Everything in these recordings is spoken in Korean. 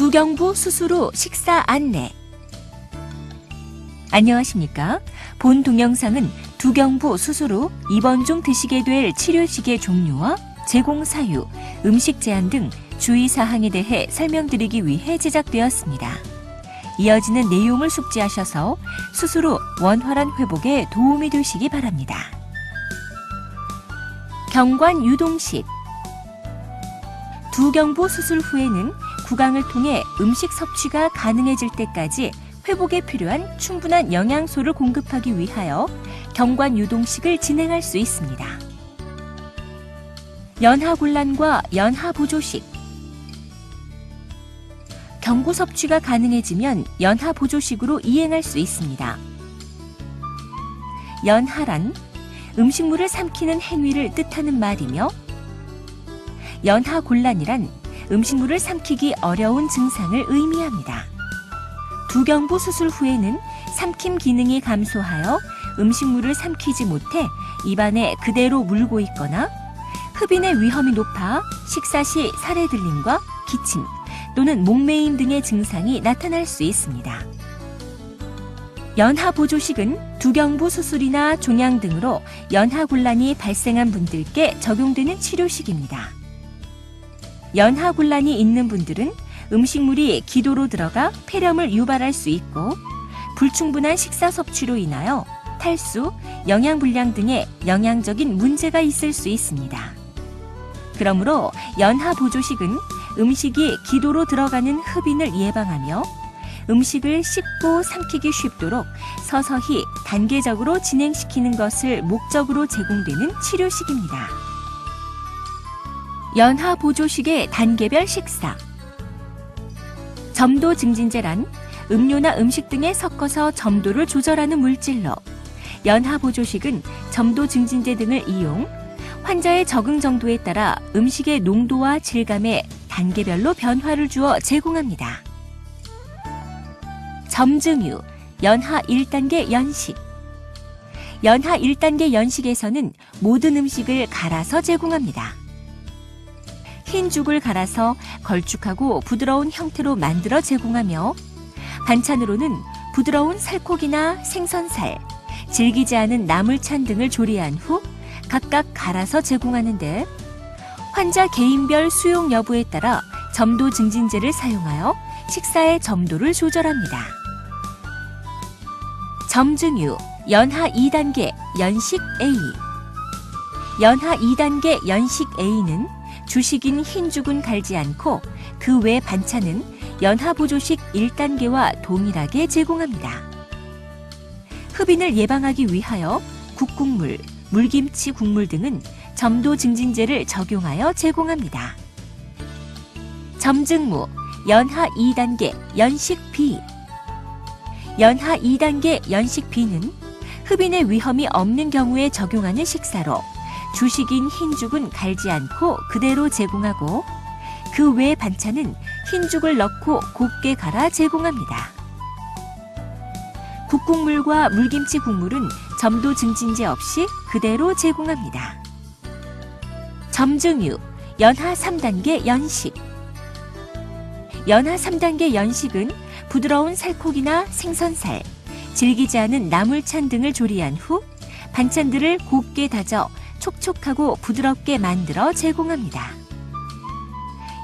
두경부 수술 후 식사 안내. 안녕하십니까? 본 동영상은 두경부 수술 후 입원 중 드시게 될 치료식의 종류와 제공 사유, 음식 제한 등 주의사항에 대해 설명드리기 위해 제작되었습니다. 이어지는 내용을 숙지하셔서 수술 후 원활한 회복에 도움이 되시기 바랍니다. 경관 유동식. 두경부 수술 후에는 구강을 통해 음식 섭취가 가능해질 때까지 회복에 필요한 충분한 영양소를 공급하기 위하여 경관 유동식을 진행할 수 있습니다. 연하곤란과 연하보조식. 경구 섭취가 가능해지면 연하보조식으로 이행할 수 있습니다. 연하란 음식물을 삼키는 행위를 뜻하는 말이며, 연하곤란이란 음식물을 삼키기 어려운 증상을 의미합니다. 두경부 수술 후에는 삼킴 기능이 감소하여 음식물을 삼키지 못해 입안에 그대로 물고 있거나 흡인의 위험이 높아 식사 시 살에 들림과 기침 또는 목매임 등의 증상이 나타날 수 있습니다. 연하보조식은 두경부 수술이나 종양 등으로 연하곤란이 발생한 분들께 적용되는 치료식입니다. 연하곤란이 있는 분들은 음식물이 기도로 들어가 폐렴을 유발할 수 있고, 불충분한 식사 섭취로 인하여 탈수, 영양불량 등의 영양적인 문제가 있을 수 있습니다. 그러므로 연하보조식은 음식이 기도로 들어가는 흡인을 예방하며 음식을 씹고 삼키기 쉽도록 서서히 단계적으로 진행시키는 것을 목적으로 제공되는 치료식입니다. 연하보조식의 단계별 식사. 점도 증진제란 음료나 음식 등에 섞어서 점도를 조절하는 물질로, 연하보조식은 점도 증진제 등을 이용 환자의 적응 정도에 따라 음식의 농도와 질감에 단계별로 변화를 주어 제공합니다. 점증유, 연하 1단계 연식. 연하 1단계 연식에서는 모든 음식을 갈아서 제공합니다. 흰 죽을 갈아서 걸쭉하고 부드러운 형태로 만들어 제공하며, 반찬으로는 부드러운 살코기나 생선살, 질기지 않은 나물찬 등을 조리한 후 각각 갈아서 제공하는데, 환자 개인별 수용 여부에 따라 점도 증진제를 사용하여 식사의 점도를 조절합니다. 점증유, 연하 2단계 연식 A. 연하 2단계 연식 A는 주식인 흰죽은 갈지 않고 그 외 반찬은 연하보조식 1단계와 동일하게 제공합니다. 흡인을 예방하기 위하여 국국물, 물김치 국물 등은 점도 증진제를 적용하여 제공합니다. 점증무, 연하 2단계 연식 B. 연하 2단계 연식 B는 흡인의 위험이 없는 경우에 적용하는 식사로 주식인 흰죽은 갈지 않고 그대로 제공하고, 그 외 반찬은 흰죽을 넣고 곱게 갈아 제공합니다. 국국물과 물김치 국물은 점도 증진제 없이 그대로 제공합니다. 점증유, 연하 3단계 연식. 연하 3단계 연식은 부드러운 살코기나 생선살, 질기지 않은 나물찬 등을 조리한 후 반찬들을 곱게 다져 촉촉하고 부드럽게 만들어 제공합니다.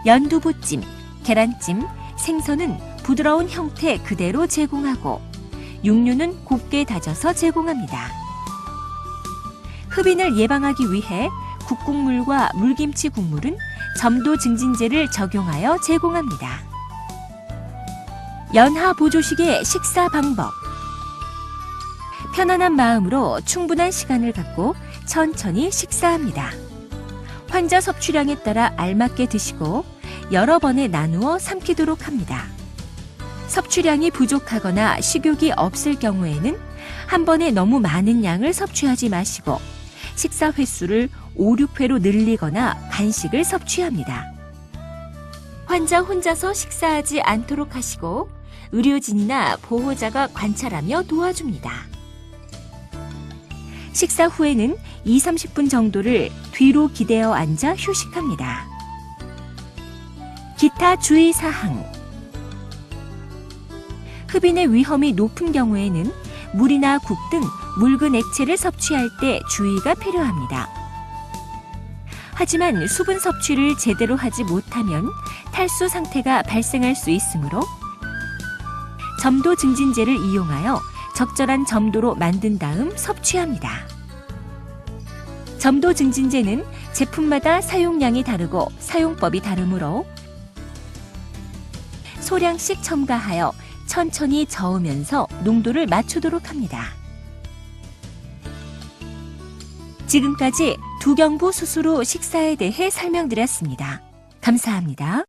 연두부찜, 계란찜, 생선은 부드러운 형태 그대로 제공하고, 육류는 곱게 다져서 제공합니다. 흡인을 예방하기 위해 국국물과 물김치 국물은 점도 증진제를 적용하여 제공합니다. 연하보조식의 식사 방법. 편안한 마음으로 충분한 시간을 갖고 천천히 식사합니다. 환자 섭취량에 따라 알맞게 드시고 여러 번에 나누어 삼키도록 합니다. 섭취량이 부족하거나 식욕이 없을 경우에는 한 번에 너무 많은 양을 섭취하지 마시고 식사 횟수를 5, 6회로 늘리거나 간식을 섭취합니다. 환자 혼자서 식사하지 않도록 하시고 의료진이나 보호자가 관찰하며 도와줍니다. 식사 후에는 2, 30분 정도를 뒤로 기대어 앉아 휴식합니다. 기타 주의사항. 흡인의 위험이 높은 경우에는 물이나 국 등 묽은 액체를 섭취할 때 주의가 필요합니다. 하지만 수분 섭취를 제대로 하지 못하면 탈수 상태가 발생할 수 있으므로 점도 증진제를 이용하여 적절한 점도로 만든 다음 섭취합니다. 점도 증진제는 제품마다 사용량이 다르고 사용법이 다르므로 소량씩 첨가하여 천천히 저으면서 농도를 맞추도록 합니다. 지금까지 두경부 수술 후 식사에 대해 설명드렸습니다. 감사합니다.